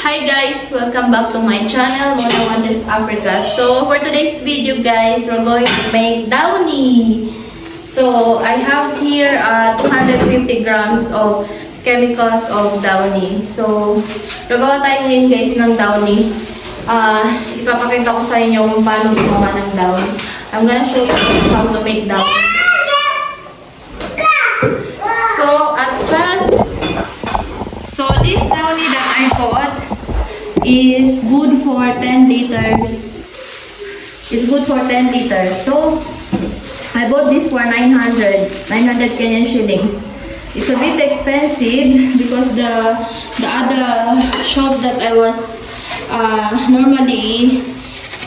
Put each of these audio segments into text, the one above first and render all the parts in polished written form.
Hi guys! Welcome back to my channel, Mona Wonders Africa. So for today's video guys, we're going to make downy. So I have here 250 grams of chemicals of downy. So gagawa tayo ngayon guys ng downy. Ipapakita ko sa inyo kung paano gumawa ng downy. I'm gonna show you how to make downy. So at first, this downy that I bought is good for 10 liters. It's good for 10 liters. So I bought this for 900 Kenyan shillings. It's a bit expensive because the other shop that I was normally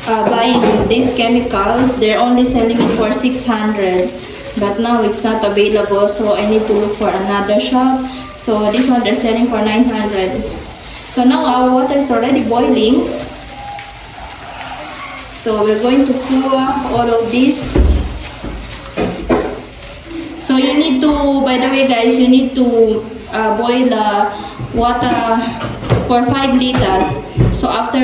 buying these chemicals, they're only selling it for 600. But now it's not available, so I need to look for another shop. So this one they're selling for 900. So now our water is already boiling. So we're going to pour all of this. So you need to, by the way guys, you need to boil water for 5 liters. So after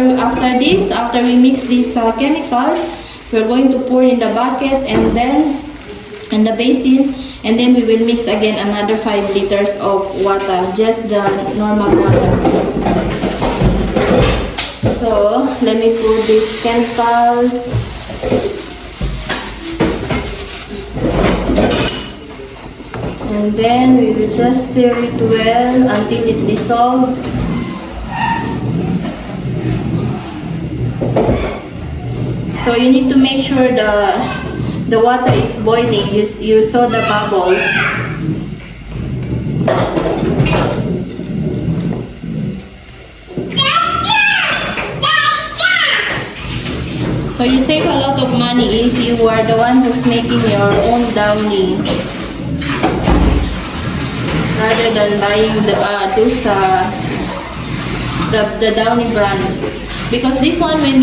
we mix these chemicals, we're going to pour in the bucket and then in the basin, and then we will mix again another 5 liters of water, just the normal water. So let me put this chemical. And then we will just stir it well until it dissolves. So you need to make sure the water is boiling. You saw the bubbles. So you save a lot of money if you are the one who's making your own downy, rather than buying the downy brand. Because this one, when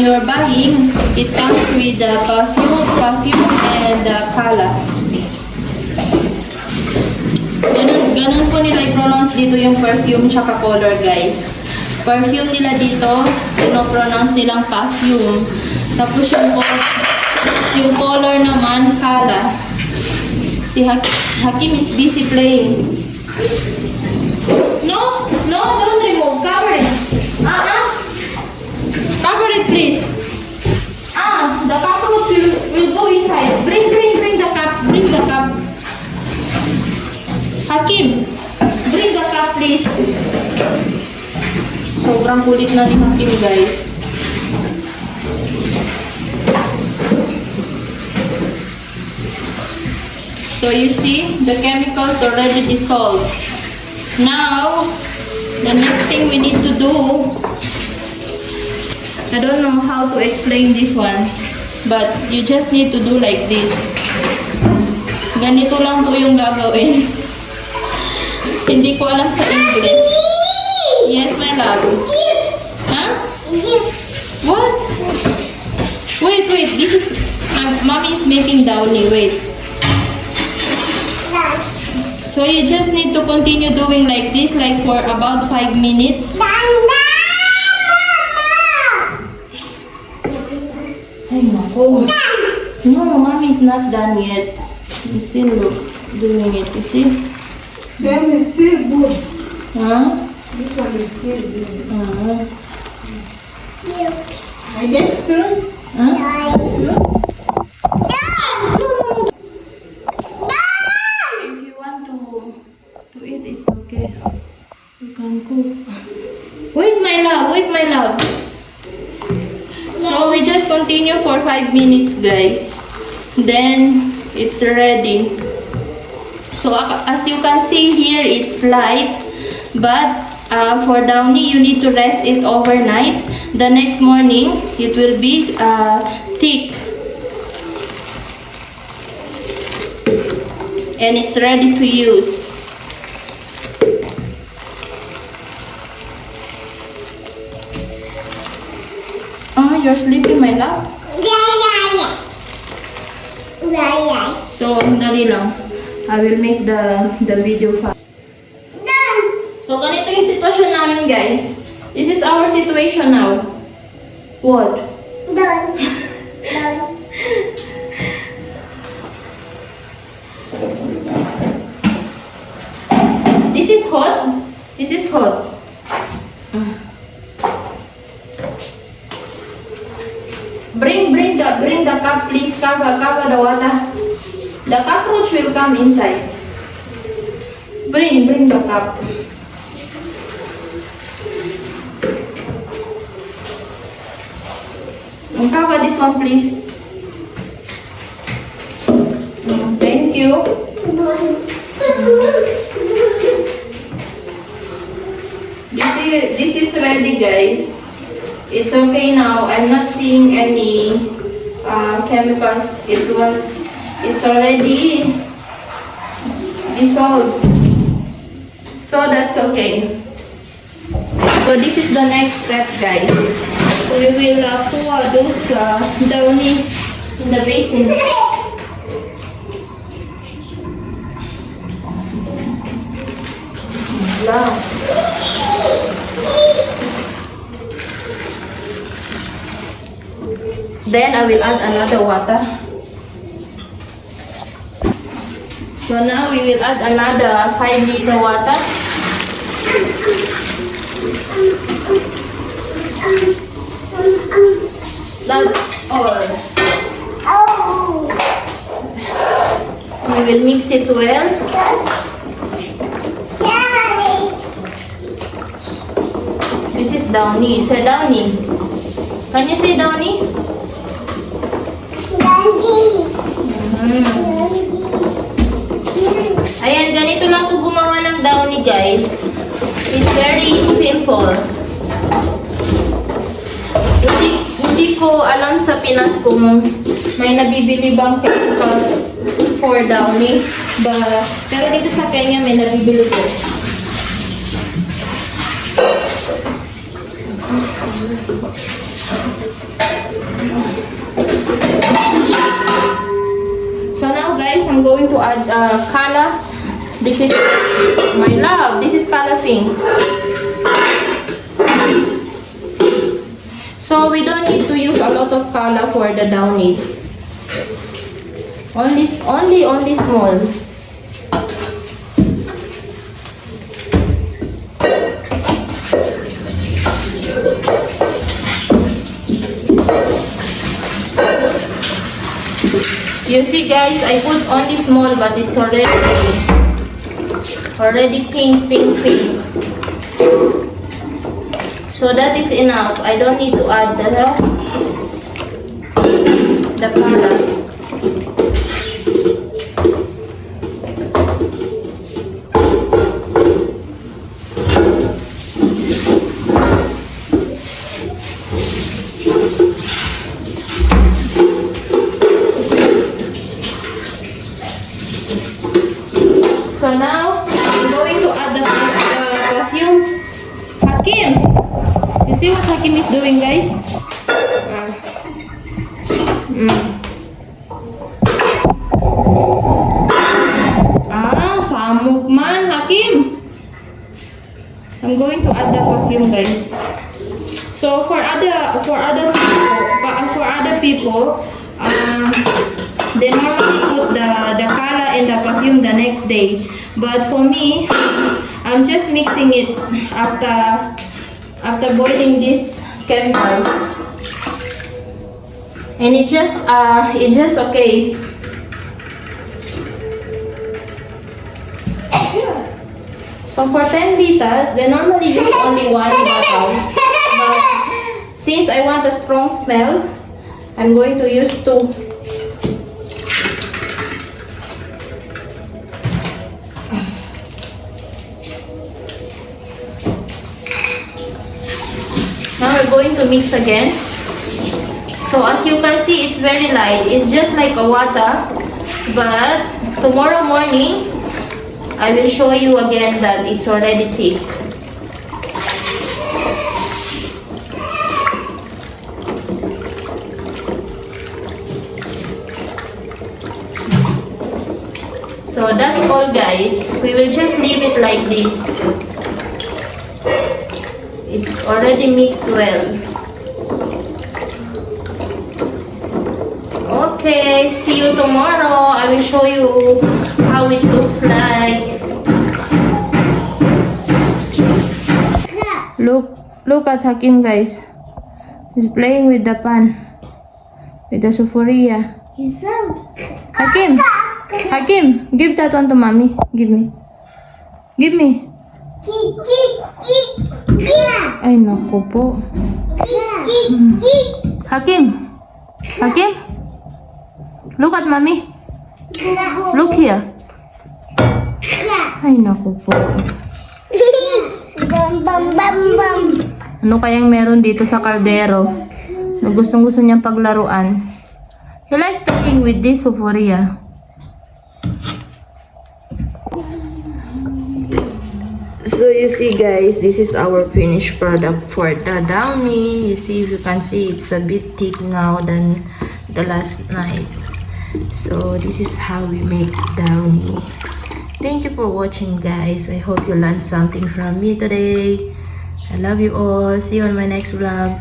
you're buying, it comes with the perfume and the color. Ganun po nila i-pronounce dito yung perfume tsaka color guys. Perfume nila dito, pino-pronounce nilang perfume. Tapos yung color naman, color. Si Hakim is busy playing. No, don't remove. Cover it. Cover it, please. The cockroach will go inside. Bring the cup. Bring the cup. Hakim, bring the cup, please. Sobrang kulit na ni Hakim, guys. So you see, the chemicals already dissolved. Now, the next thing we need to do, I don't know how to explain this one, but you just need to do like this. Ganito lang po yung gagawin. Hindi ko alam sa English. Yes, my love. Huh? What? Wait. This is, mommy is making downy. Wait. So you just need to continue doing like this, like for about 5 minutes. Oh. No, mommy is not done yet. You still doing it, you see? Then it's still good. Huh? This one is still good. Uh-huh. I get soon. Huh? Soon. No. If you want to eat, it's okay. You can cook. Wait, my love. So we just continue for 5 minutes, guys. Then it's ready. So as you can see here, it's light, but for downy you need to rest it overnight. The next morning it will be thick, and it's ready to use. You're sleeping, my love? Yeah. So, dali lang. I will make the video fast. So, ganito yung sitwasyon namin, guys. This is our situation now. What? Done. Done. This is hot. This is hot. Bring the cup, please. Cover the water. The cockroach will come inside. Bring the cup. Cover this one, please. Thank you. This is ready, guys. It's okay now. I'm not seeing any chemicals. It's already dissolved. So that's okay. So this is the next step, guys. We will pour those downy in the basin. Bismillah. Then I will add another water. So now we will add another 5-liter water. That's all. Oh. We will mix it well. Daddy. This is downy. Say downy. Can you say downy? Daddy. Ayan, ganito lang to gumawa ng downy, guys. It's very simple. Hindi ko alam sa Pinas kung may nabibili bang chemicals for downy. Pero dito sa Kenya may nabibili ko. So now, guys, I'm going to add kala. This is my love. This is kala thing. So we don't need to use a lot of kala for the down leaves. Only small. You see, guys, I put only small, but it's already pink. So that is enough. I don't need to add the color. So now I'm going to add the perfume. Hakim, you see what Hakim is doing, guys? Samuk man, Hakim. I'm going to add the perfume, guys. So for other people, they normally put the color and the perfume the next day. But for me, I'm just mixing it after boiling these chemicals, and it's just okay. So for 10 liters, they normally use only one bottle. But since I want a strong smell, I'm going to use 2. Now we're going to mix again. So as you can see, it's very light. It's just like a water. But tomorrow morning, I will show you again that it's already thick. So that's all, guys. We will just leave it like this. It's already mixed well. Okay, see you tomorrow. I will show you how it looks like. Look at Hakim, guys. He's playing with the pan. With the Sophoria. He's so. Hakim, give that one to mommy. Give me. Give me. Ay, naku po. Hakim. Look at mommy. Look here. Ay, naku po. Bum bum bum bum. Ano kayang meron dito sa kaldero na gustong-gusto niyang paglaruan? He likes playing with this Sophoria. So you see guys, this is our finished product for the downy. You see, if you can see, it's a bit thick now than the last night. So this is how we make downy. Thank you for watching, guys. I hope you learned something from me today. I love you all. See you on my next vlog.